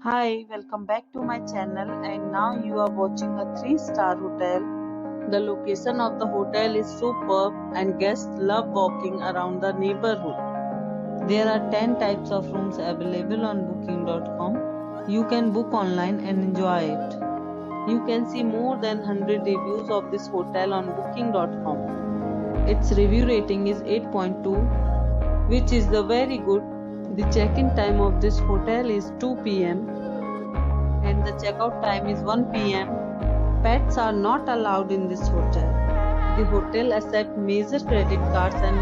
Hi, welcome back to my channel, and now you are watching a 3-star hotel. The location of the hotel is superb and guests love walking around the neighborhood. There are 10 types of rooms available on booking.com. You can book online and enjoy it. You can see more than 100 reviews of this hotel on booking.com. Its review rating is 8.2, which is the very good. The check-in time of this hotel is 2 p.m. and the checkout time is 1 p.m. Pets are not allowed in this hotel. The hotel accepts major credit cards and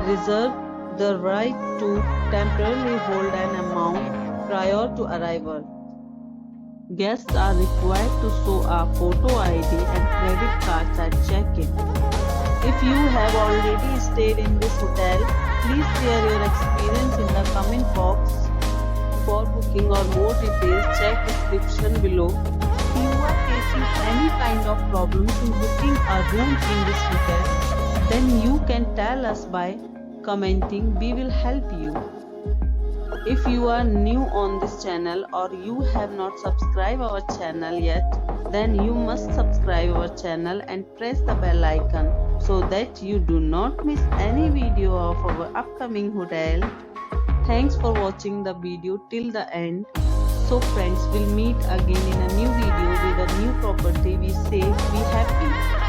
reserves the right to temporarily hold an amount prior to arrival. Guests are required to show a photo ID and credit cards at check-in. If you have already stayed in this hotel, please share your experience in the comment box. For booking or more details, check description below. If you are facing any kind of problems in booking a room in this hotel, then you can tell us by commenting. We will help you. If you are new on this channel or you have not subscribed our channel yet, then you must subscribe our channel and press the bell icon so that you do not miss any video of our upcoming hotel. Thanks for watching the video till the end. So friends, will meet again in a new video with a new property. Be safe, be happy.